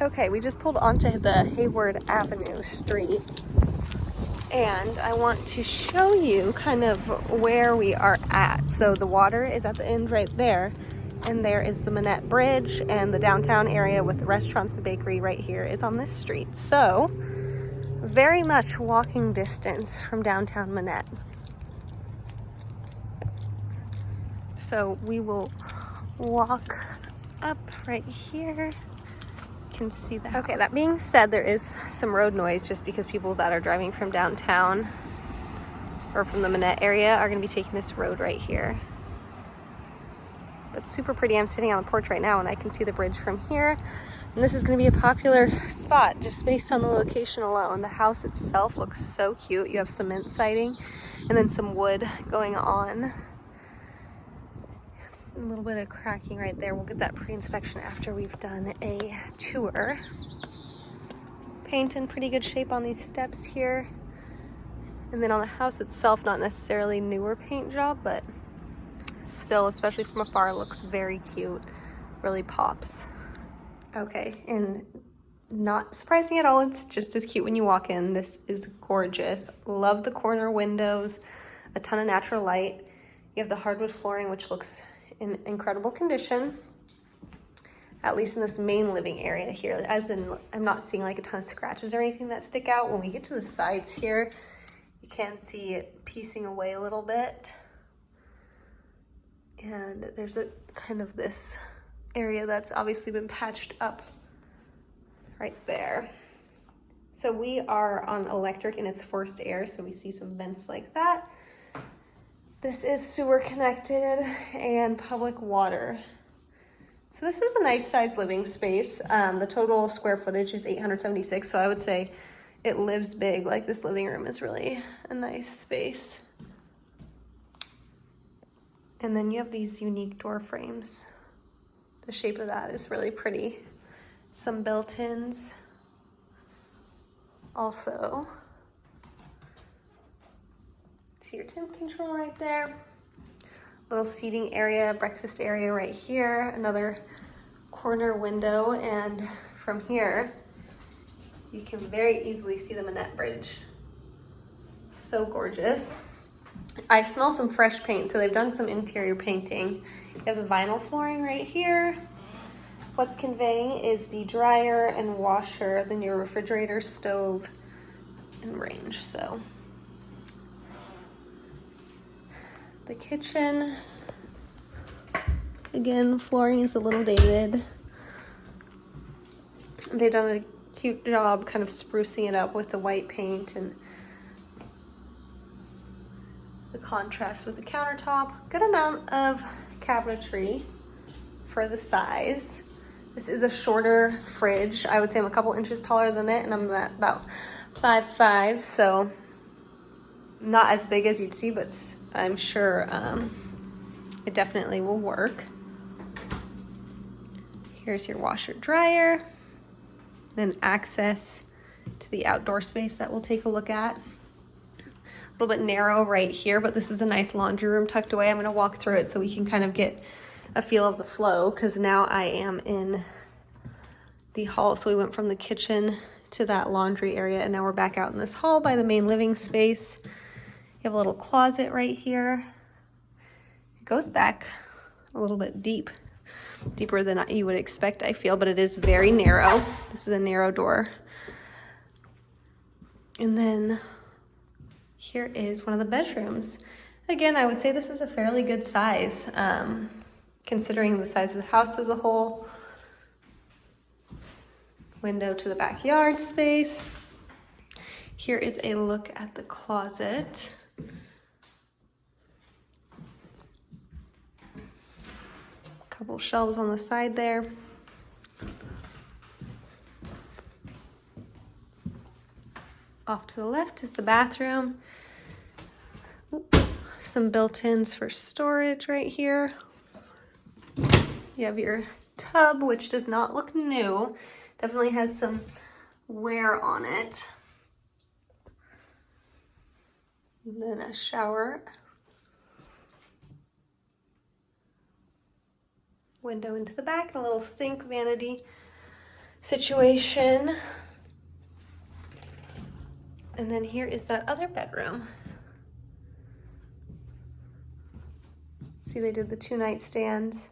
Okay, we just pulled onto the Hayward Avenue street, and I want to show you kind of where we are at. So the water is at the end right there, and there is the Manette Bridge, and the downtown area with the restaurants, the bakery right here is on this street. So very much walking distance from downtown Manette. So we will walk up right here. Can see the house. Okay, that being said, there is some road noise just because people that are driving from downtown or from the Manette area are going to be taking this road right here. But super pretty. I'm sitting on the porch right now and I can see the bridge from here. And this is going to be a popular spot just based on the location alone. The house itself looks so cute. You have cement siding and then some wood going on. A little bit of cracking right there. We'll get that pre-inspection after we've done a tour. Paint in pretty good shape on these steps here. And then on the house itself, not necessarily newer paint job, but still, especially from afar, looks very cute. Really pops. Okay, and not surprising at all, it's just as cute when you walk in. This is gorgeous. Love the corner windows, a ton of natural light. You have the hardwood flooring, which looks in incredible condition, at least in this main living area here. As in, I'm not seeing like a ton of scratches or anything that stick out. When we get to the sides here, you can see it piecing away a little bit. And there's a kind of this area that's obviously been patched up right there. So we are on electric and it's forced air, so we see some vents like that. This is sewer connected and public water. So this is a nice sized living space. The total square footage is 876, so I would say it lives big. Like, this living room is really a nice space. And then you have these unique door frames. The shape of that is really pretty. Some built-ins also. See your temp control right there. Little seating area, breakfast area right here. Another corner window, and from here you can very easily see the Manette Bridge. So gorgeous. I smell some fresh paint, so they've done some interior painting. You have the vinyl flooring right here. What's conveying is the dryer and washer, then your refrigerator, stove, and range. So the kitchen, again, flooring is a little dated. They've done a cute job kind of sprucing it up with the white paint and the contrast with the countertop. Good amount of cabinetry for the size. This is a shorter fridge. I would say I'm a couple inches taller than it, and I'm at about 5'5", so not as big as you'd see, but I'm sure it definitely will work. Here's your washer dryer, then access to the outdoor space that we'll take a look at. A little bit narrow right here, but this is a nice laundry room tucked away. I'm going to walk through it so we can kind of get a feel of the flow, because now I am in the hall. So we went from the kitchen to that laundry area, and now we're back out in this hall by the main living space. You have a little closet right here. It goes back a little bit deeper than you would expect, I feel, but it is very narrow. This is a narrow door. And then here is one of the bedrooms. Again, I would say this is a fairly good size, considering the size of the house as a whole. Window to the backyard space. Here is a look at the closet. Couple shelves on the side there. Off to the left is the bathroom. Some built-ins for storage right here. You have your tub, which does not look new. Definitely has some wear on it. And then a shower. Window into the back, and a little sink, vanity, situation. And then here is that other bedroom. See, they did the 2 nightstands.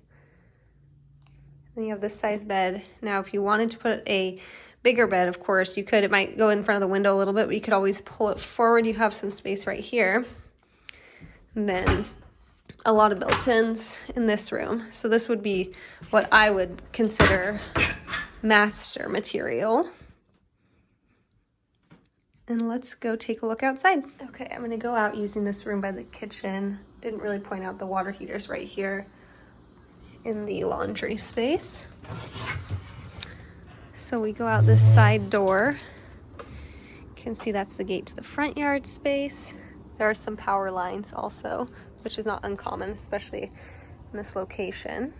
Then you have this size bed. Now, if you wanted to put a bigger bed, of course, you could. It might go in front of the window a little bit, but you could always pull it forward. You have some space right here. And then a lot of built-ins in this room. So this would be what I would consider master material. And let's go take a look outside. Okay, I'm gonna go out using this room by the kitchen. Didn't really point out the water heaters right here in the laundry space. So we go out this side door. You can see that's the gate to the front yard space. There are some power lines also, which is not uncommon, especially in this location.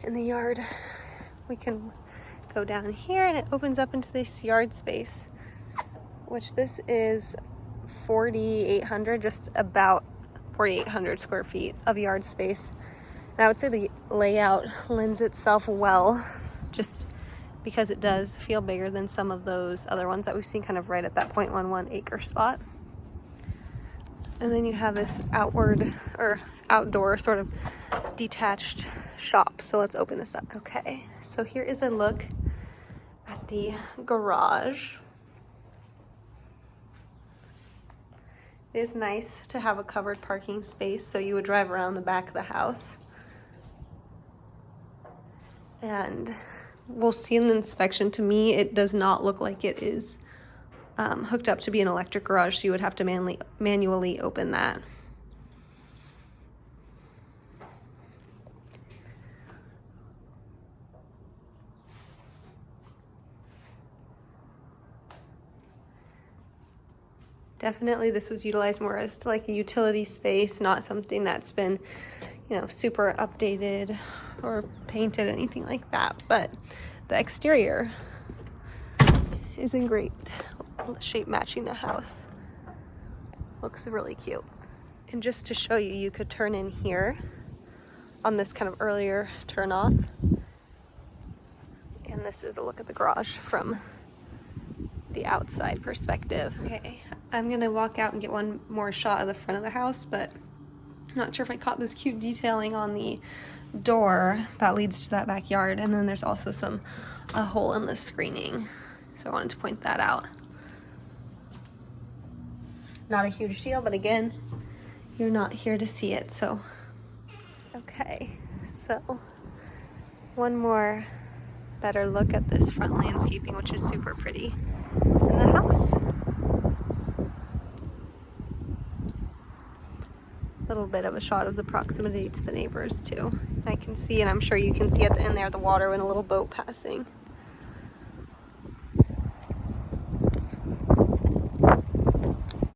In the yard, we can go down here and it opens up into this yard space, which this is 4,800, just about 4,800 square feet of yard space. And I would say the layout lends itself well, just because it does feel bigger than some of those other ones that we've seen kind of right at that 0.11 acre spot. And then you have this outdoor sort of detached shop. So let's open this up. Okay, so here is a look at the garage. It is nice to have a covered parking space, so you would drive around the back of the house. And we'll see in the inspection. To me, it does not look like it is hooked up to be an electric garage, so you would have to manually open that. Definitely this was utilized more as like a utility space, not something that's been, you know, super updated or painted, anything like that. But the exterior is in great shape, matching the house. Looks really cute. And just to show you, you could turn in here on this kind of earlier turn off. And this is a look at the garage from the outside perspective. Okay, I'm gonna walk out and get one more shot of the front of the house, but not sure if I caught this cute detailing on the door that leads to that backyard. And then there's also a hole in the screening. So I wanted to point that out. Not a huge deal, but again, you're not here to see it, so. Okay, so one more better look at this front landscaping, which is super pretty in the house. Little bit of a shot of the proximity to the neighbors too. I can see, and I'm sure you can see at the end there, the water and a little boat passing.